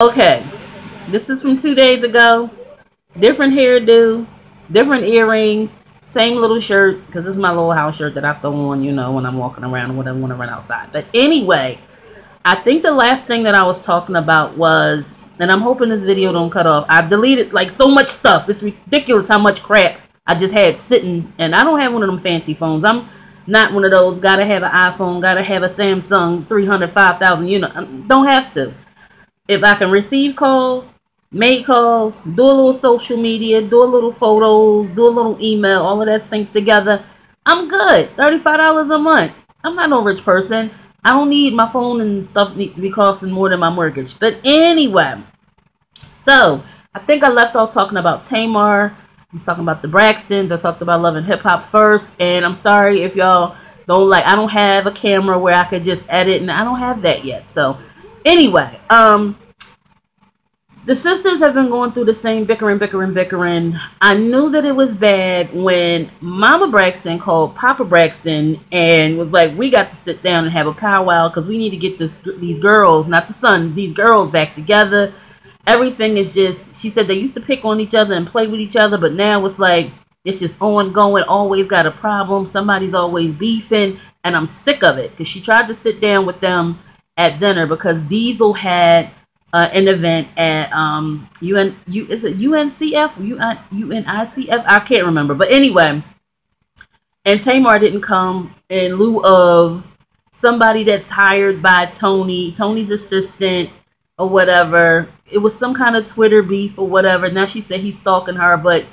Okay, this is from 2 days ago. Different hairdo, different earrings, same little shirt, because this is my little house shirt that I throw on, when I'm walking around when I want to run outside. But anyway, I think the last thing that I was talking about was, and I'm hoping this video don't cut off. I've deleted like so much stuff. It's ridiculous how much crap I just had sitting, and I don't have one of them fancy phones. I'm not one of those, gotta have an iPhone, gotta have a Samsung 300, 5,000, don't have to. If I can receive calls, make calls, do a little social media, do a little photos, do a little email, all of that synced together, I'm good. $35 a month. I'm not no rich person. I don't need my phone and stuff need to be costing more than my mortgage. But anyway, so I think I left off talking about Tamar. I was talking about the Braxtons. I talked about Love and Hip Hop first. And I'm sorry if y'all don't like, I don't have a camera where I could just edit, and I don't have that yet. So anyway, the sisters have been going through the same bickering. I knew that it was bad when Mama Braxton called Papa Braxton and was like, we got to sit down and have a powwow because we need to get these girls, not the son, these girls back together. Everything is just, she said they used to pick on each other and play with each other, but now it's like, it's just ongoing, always got a problem. Somebody's always beefing, and I'm sick of it because she tried to sit down with them at dinner because Diesel had an event at is it UNCF, UNICF? I can't remember, but anyway, and Tamar didn't come in lieu of somebody that's hired by Tony's assistant or whatever. It was some kind of Twitter beef or whatever. Now she said he's stalking her, but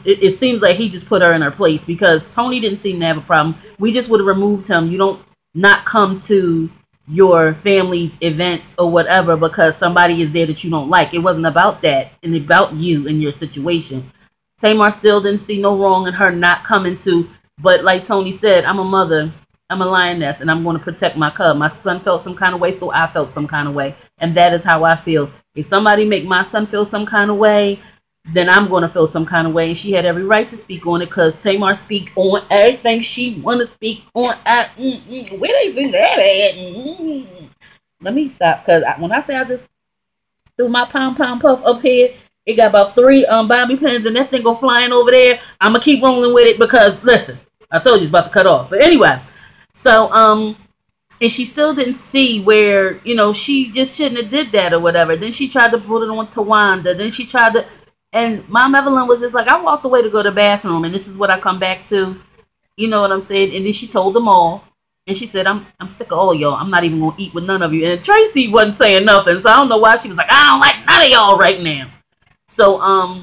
it seems like he just put her in her place because Tony didn't seem to have a problem. We just would have removed him. You don't not come to your family's events or whatever because somebody is there that you don't like. It wasn't about that and about you and your situation. Tamar still didn't see no wrong in her not coming to, but like Tony said, I'm a mother, I'm a lioness, and I'm going to protect my cub. My son felt some kind of way, so I felt some kind of way, and that is how I feel. If somebody make my son feel some kind of way, then I'm going to feel some kind of way. And she had every right to speak on it because Tamar speak on everything she want to speak on. Where they do that at? Let me stop because when I say I just threw my pom puff up here, it got about 3 bobby pins and that thing go flying over there. I'm going to keep rolling with it because, listen, I told you it's about to cut off. But anyway, so, and she still didn't see where, she just shouldn't have did that or whatever. Then she tried to put it on to Wanda. Then she tried to, and Mom Evelyn was just like, I walked away to go to the bathroom, and this is what I come back to. You know what I'm saying? And then she told them off, and she said, I'm sick of all y'all. I'm not even going to eat with none of you. And Tracy wasn't saying nothing, so I don't know why she was like, I don't like none of y'all right now. So,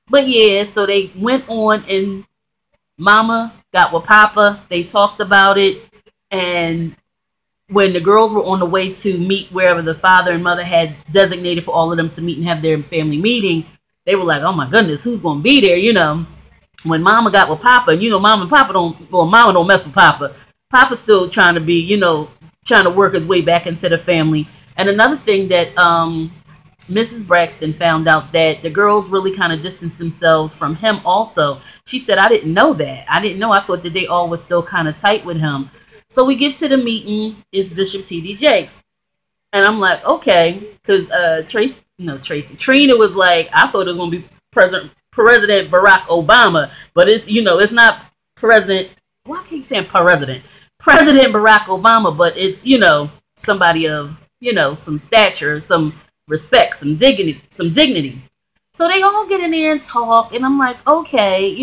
but yeah, so they went on, and Mama got with Papa. They talked about it, and when the girls were on the way to meet wherever the father and mother had designated for all of them to meet and have their family meeting, they were like, oh my goodness, who's going to be there, When Mama got with Papa, Mama and Papa Mama don't mess with Papa. Papa's still trying to be, trying to work his way back into the family. And another thing that Mrs. Braxton found out that the girls really kind of distanced themselves from him also. She said, I didn't know that. I didn't know. I thought that they all were still kind of tight with him. So we get to the meeting. It's Bishop T.D. Jakes. And I'm like, okay, because Trina was like, I thought it was going to be President Barack Obama, but it's, it's not President, well, I keep saying President Barack Obama, but it's, somebody of, some stature, some respect, some dignity. So they all get in there and talk, and I'm like, okay,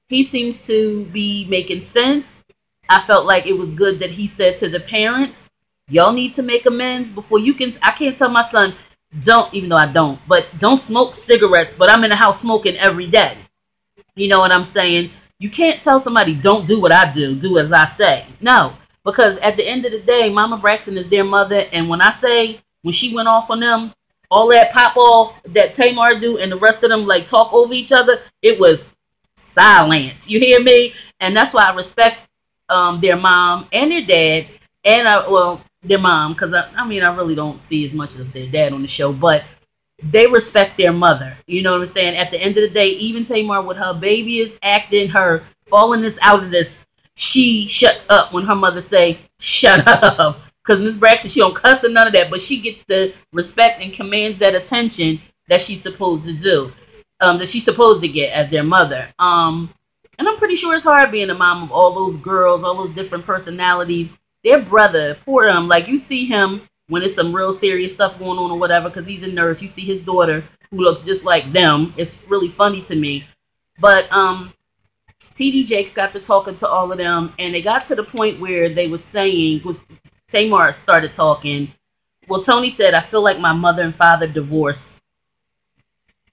he seems to be making sense. I felt like it was good that he said to the parents, y'all need to make amends before I can't tell my son, even though I don't smoke cigarettes, but I'm in the house smoking every day. You know what I'm saying? You can't tell somebody, don't do what I do as I say. No, because at the end of the day, Mama Braxton is their mother. And when she went off on them, all that pop off that Tamar do and the rest of them like talk over each other, it was silent. You hear me? And that's why I respect their mom and their dad and their mom, because I really don't see as much of their dad on the show, but they respect their mother. You know what I'm saying? At the end of the day, even Tamar with her baby is acting, her falling this out of this, she shuts up when her mother say, shut up. Because Miss Braxton, she don't cuss or none of that, but she gets the respect and commands that attention that she's supposed to do, that she's supposed to get as their mother. And I'm pretty sure it's hard being a mom of all those girls, all those different personalities. Their brother, poor like you see him when it's some real serious stuff going on or whatever, because he's a nurse. You see his daughter who looks just like them. It's really funny to me. But TD Jakes got to talking to all of them, and they got to the point where they was saying, Tamar started talking. Well, Tony said, I feel like my mother and father divorced.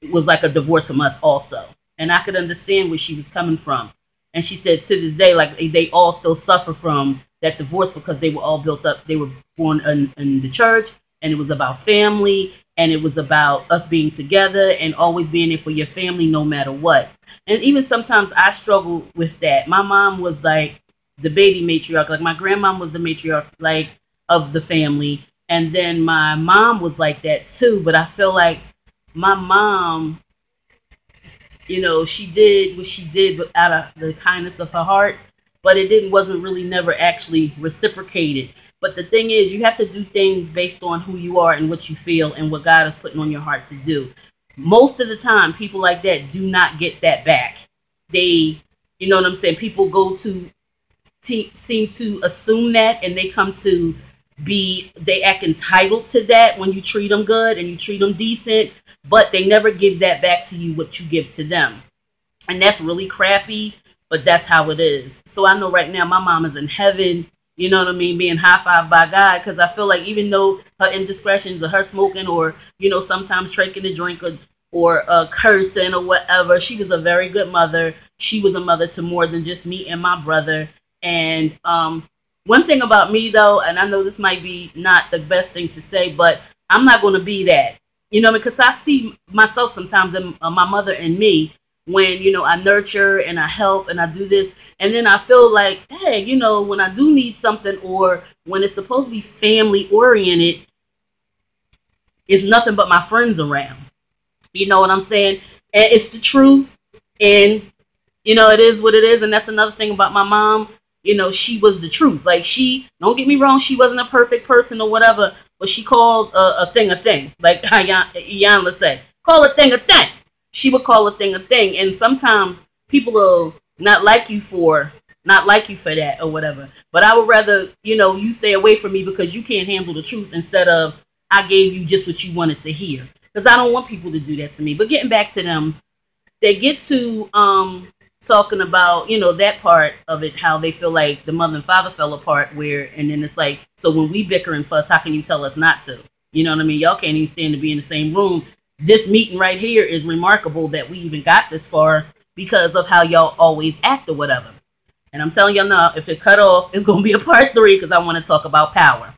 It was like a divorce from us also. And I could understand where she was coming from. And she said to this day, like they all still suffer from that divorce because they were all built up. They were born in the church, and it was about family, and it was about us being together and always being there for your family no matter what. And even sometimes I struggle with that. My mom was like the baby matriarch. Like my grandmom was the matriarch, like, of the family. And then my mom was like that too. But I feel like my mom, you know, she did what she did out of the kindness of her heart, but wasn't really never actually reciprocated. But the thing is, you have to do things based on who you are and what you feel and what God is putting on your heart to do. Most of the time, people like that do not get that back. They, you know what I'm saying? People go to seem to assume that, and they come to they act entitled to that when you treat them good and you treat them decent, but they never give that back to you what you give to them. And that's really crappy, but that's how it is. So I know right now my mom is in heaven, you know what I mean, being high-fived by God, because I feel like even though her indiscretions or her smoking or, you know, sometimes drinking a drink or cursing or whatever, she was a very good mother. She was a mother to more than just me and my brother. And one thing about me, though, and I know this might be not the best thing to say, but I'm not going to be that, you know, because I see myself sometimes in my mother and me when, you know, I nurture and I help and I do this. And then I feel like, hey, you know, when I do need something or when it's supposed to be family oriented, it's nothing but my friends around. You know what I'm saying? And it's the truth. And, you know, it is what it is. And that's another thing about my mom. You know, she was the truth. Like, don't get me wrong, she wasn't a perfect person or whatever, but she called a thing a thing. Like how Jan would say, call a thing a thing. She would call a thing a thing. And sometimes people will not like you for that or whatever. But I would rather, you know, you stay away from me because you can't handle the truth instead of I gave you just what you wanted to hear. Because I don't want people to do that to me. But getting back to them, they get to talking about, you know, that part of it, how they feel like the mother and father fell apart, and then it's like, so when we bicker and fuss, how can you tell us not to? You know what I mean? Y'all can't even stand to be in the same room. This meeting right here is remarkable that we even got this far because of how y'all always act or whatever. And I'm telling y'all now, if it cut off, it's going to be a part 3 because I want to talk about power.